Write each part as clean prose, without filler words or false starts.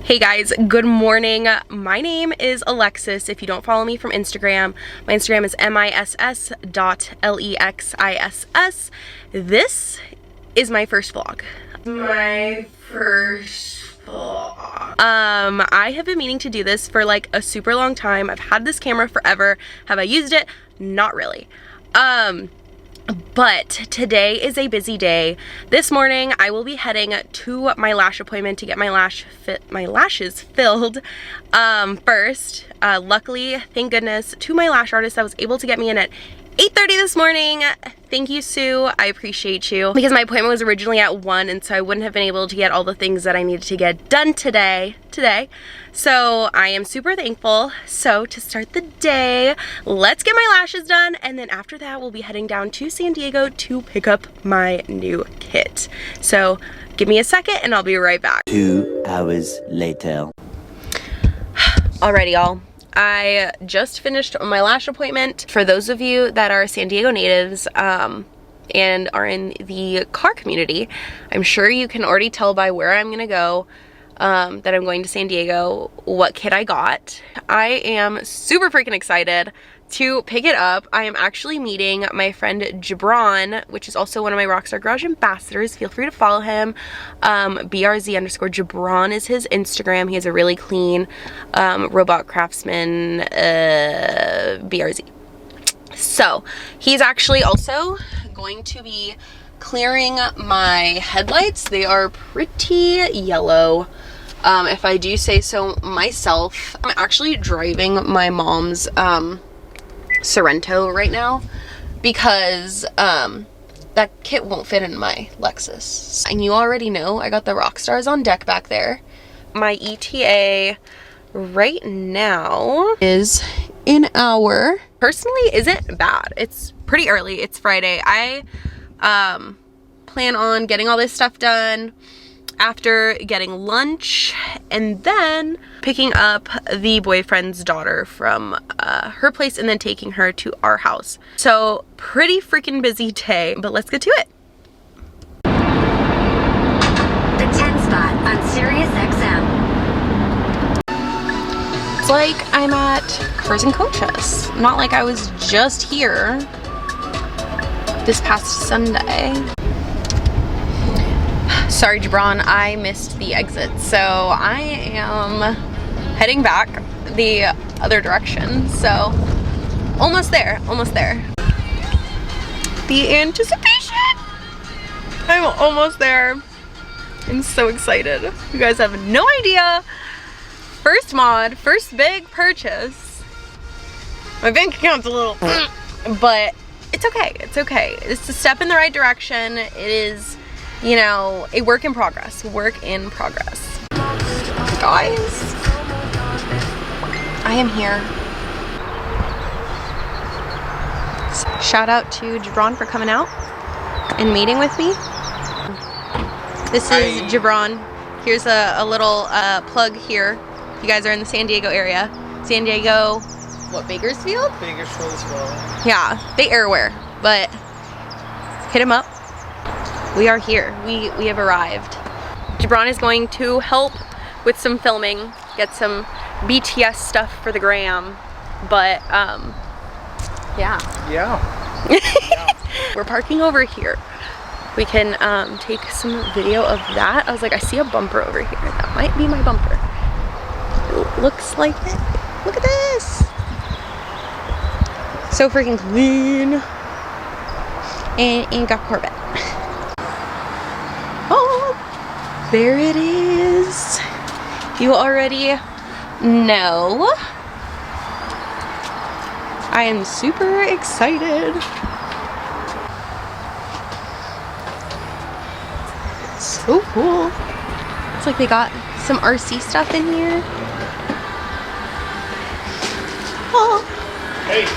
Hey guys, good morning. My name is Alexis. If you don't follow me from Instagram, my Instagram is miss.lexiss. This is my first vlog. I have been meaning to do this for like a super long time. I've had this camera forever. Have I used it? Not really. But today is a busy day. This morning I will be heading to my lash appointment to get my lashes filled first. Luckily, thank goodness to my lash artist that was able to get me in at 8:30 this morning. Thank you, Sue. I appreciate you. Because my appointment was originally at 1, and so I wouldn't have been able to get all the things that I needed to get done today. So I am super thankful. So to start the day, let's get my lashes done, and then after that we'll be heading down to San Diego to pick up my new kit. So give me a second and I'll be right back. 2 hours later. Alrighty, y'all. I just finished my lash appointment. For those of you that are San Diego natives and are in the car community, I'm sure you can already tell by where I'm gonna go that I'm going to San Diego, what kit I got. I am super freaking excited to pick it up. I am actually meeting my friend Jibranh, which is also one of my Rockstar Garage ambassadors. Feel free to follow him. BRZ_Jibranh is his Instagram. He has a really clean robot craftsman BRZ. So he's actually also going to be clearing my headlights. They are pretty yellow, if I do say so myself. I'm actually driving my mom's Sorrento right now because that kit won't fit in my Lexus. And you already know I got the Rockstars on deck back there. My ETA right now is an hour. Personally, isn't bad. It's pretty early. It's Friday. I plan on getting all this stuff done after getting lunch and then picking up the boyfriend's daughter from her place and then taking her to our house. So pretty freaking busy day, but let's get to it. The 10 spot on Sirius XM. It's like I'm at Cars and Coaches. Not like I was just here this past Sunday. Sorry, Jibranh, I missed the exit, so I am heading back the other direction. So almost there, almost there. The anticipation! I'm almost there. I'm so excited. You guys have no idea. First mod, first big purchase. My bank account's a little, but it's okay, it's okay. It's a step in the right direction. It is, you know, a work in progress. Work in progress. Guys, I am here. Shout out to Jibranh for coming out and meeting with me. This is Jibranh. Here's a little plug here. You guys are in the San Diego area. San Diego, what, Bakersfield? Bakersfield as well. Yeah, they airwear, but hit him up. We are here. We have arrived. Jibranh is going to help with some filming, get some BTS stuff for the gram, but yeah. We're parking over here. We can take some video of that. I was like, I see a bumper over here. That might be my bumper. It looks like it. Look at this. So freaking clean. And got Corvette. Oh, there it is. You already know. I am super excited. So cool. It's like they got some RC stuff in here. Oh. Hey.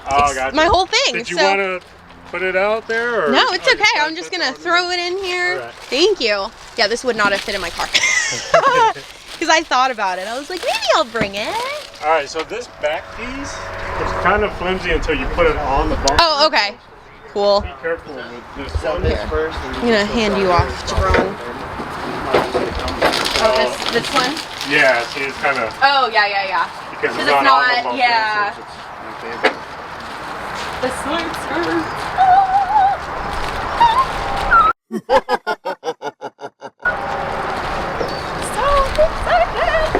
Oh, gotcha. My whole thing. Did you want to put it out there? Or no, it's okay. I'm just gonna throw it in here. Right. Thank you. Yeah, this would not have fit in my car. Because I thought about it. I was like, maybe I'll bring it. All right, so this back piece is kind of flimsy until you put it on the bumper. Oh, okay. cool. Be careful with this one. first. I'm gonna hand you off, Jibranh. Oh, this one? Yeah, see, it's kind of Oh, yeah. because Because it's it's not, on the not, bumper, yeah. so The smart skirt. So excited!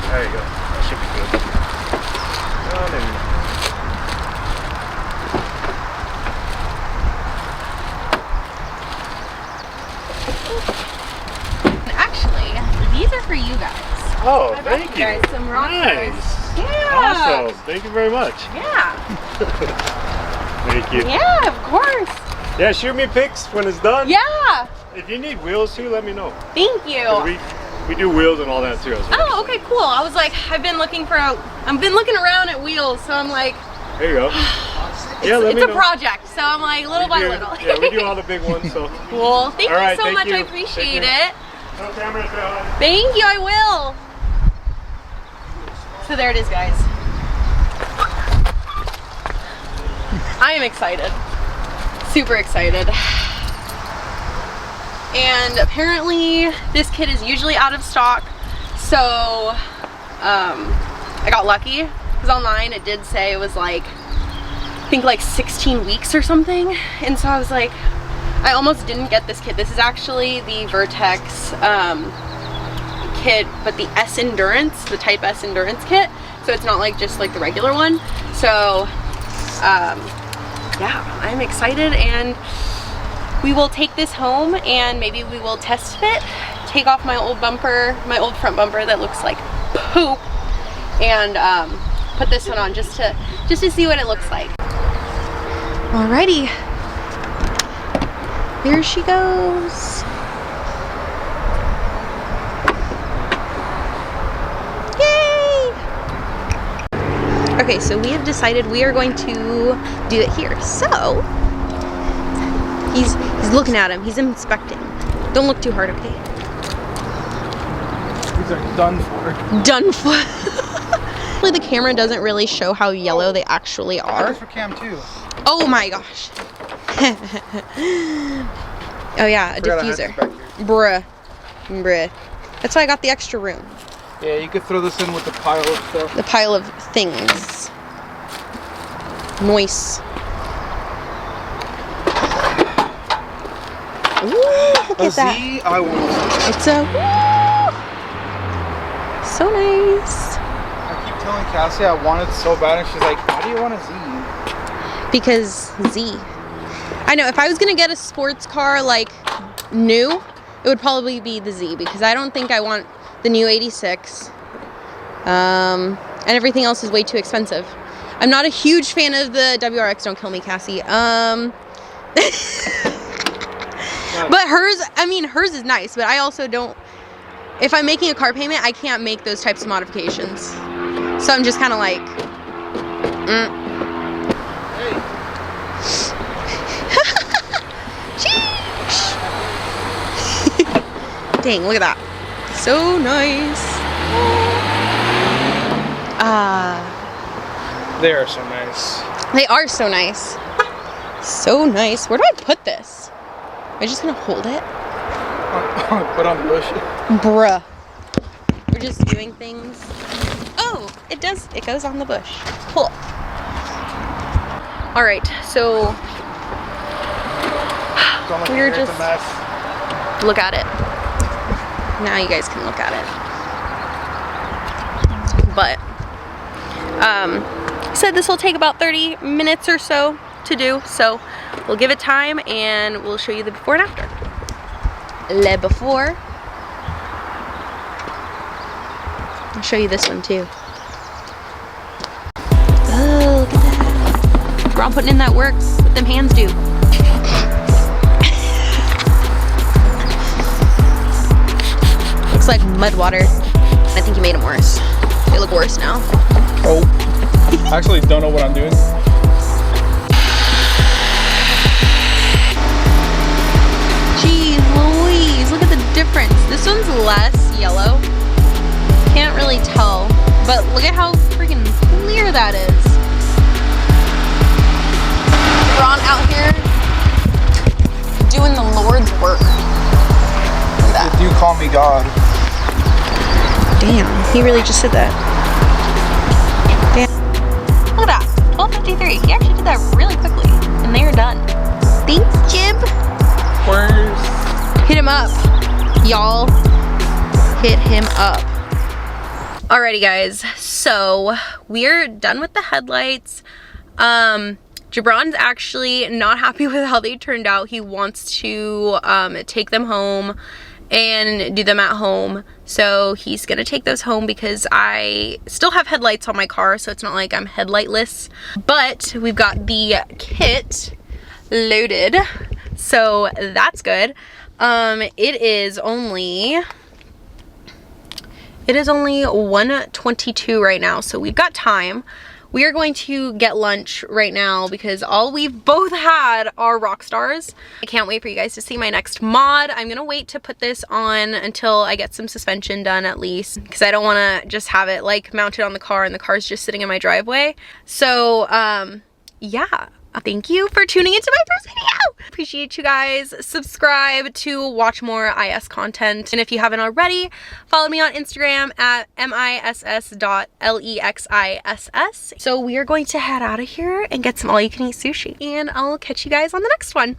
there you go. That should be good. Oh, maybe not. Actually, these are for you guys. Oh, I brought thank you. guys some rockers. Nice. Yeah. Awesome. Thank you very much. Yeah. Thank you. Yeah, of course. Yeah, shoot me pics when it's done. Yeah. If you need wheels too, let me know. Thank you. We do wheels and all that too as well. Oh, okay, cool. I was like, I've been looking around at wheels, so I'm like, There you go. it's a project, so I'm like little by little. Yeah, we do all the big ones, so. Cool. Thank All right, you so thank much. you. I appreciate Thank it. No cameras down. Thank you. I will. So there it is, guys. I am excited. Super excited. And apparently this kit is usually out of stock, so I got lucky because online it did say it was like, I think like 16 weeks or something, and so I was like, I almost didn't get this kit. This is actually the Vertex kit, but the S Endurance, the Type S Endurance kit, so it's not like just like the regular one. So yeah, I'm excited, and we will take this home and maybe we will test fit, take off my old bumper, my old front bumper that looks like poop, and put this one on just to see what it looks like. Alrighty, here she goes. Yay! Okay, so we have decided we are going to do it here. So he's looking at him. He's inspecting. Don't look too hard, okay? These are done for. Done for. The camera doesn't really show how yellow they actually are. For cam 2. Oh my gosh. Oh yeah, a diffuser. Bruh. That's why I got the extra room. Yeah, you could throw this in with the pile of stuff. The pile of things. Nice. Ooh, look at that. Z, I want. It's a woo! So nice. I keep telling Cassie I want it so bad, and she's like, "Why do you want a Z?" Because Z. I know, if I was gonna get a sports car like new, it would probably be the Z, because I don't think I want the new 86. And everything else is way too expensive. I'm not a huge fan of the WRX. Don't kill me, Cassie. But hers, I mean, hers is nice, but I also don't, if I'm making a car payment, I can't make those types of modifications. So I'm just kind of like, Sheesh. Dang, look at that. So nice. They are so nice. They are so nice. So nice. Where do I put this? Am I just gonna hold it? Put on the bush. Bruh. We're just doing things. Oh, it does. It goes on the bush. Cool. Alright, so we're just look at it. Now you guys can look at it. But said this will take about 30 minutes or so to do, so we'll give it time and we'll show you the before and after. Le before. I'll show you this one too. Oh, look at that. We're all putting in that work. What them hands do. Looks like mud water. I think you made them worse. They look worse now. Oh. I actually don't know what I'm doing. Jeez Louise, look at the difference. This one's less yellow. Can't really tell, but look at how freaking clear that is. words work. Look at that. If you call me God. Damn, he really just did that. Damn. Look at that. 12:53. He actually did that really quickly. And they are done. Thanks, Jib. Where's... Hit him up. Y'all. Hit him up. Alrighty guys, so we're done with the headlights. Jibran's actually not happy with how they turned out. He wants to take them home and do them at home. So he's gonna take those home because I still have headlights on my car, so it's not like I'm headlightless. But we've got the kit loaded, so that's good. It is only 1:22 right now, so we've got time. We are going to get lunch right now because all we've both had are Rockstars. I can't wait for you guys to see my next mod. I'm gonna wait to put this on until I get some suspension done at least, because I don't wanna just have it like mounted on the car and the car's just sitting in my driveway. So yeah. Thank you for tuning into my first video. Appreciate you guys. Subscribe to watch more IS content. And if you haven't already, follow me on Instagram at miss.lexiss. So we are going to head out of here and get some all-you-can-eat sushi. And I'll catch you guys on the next one.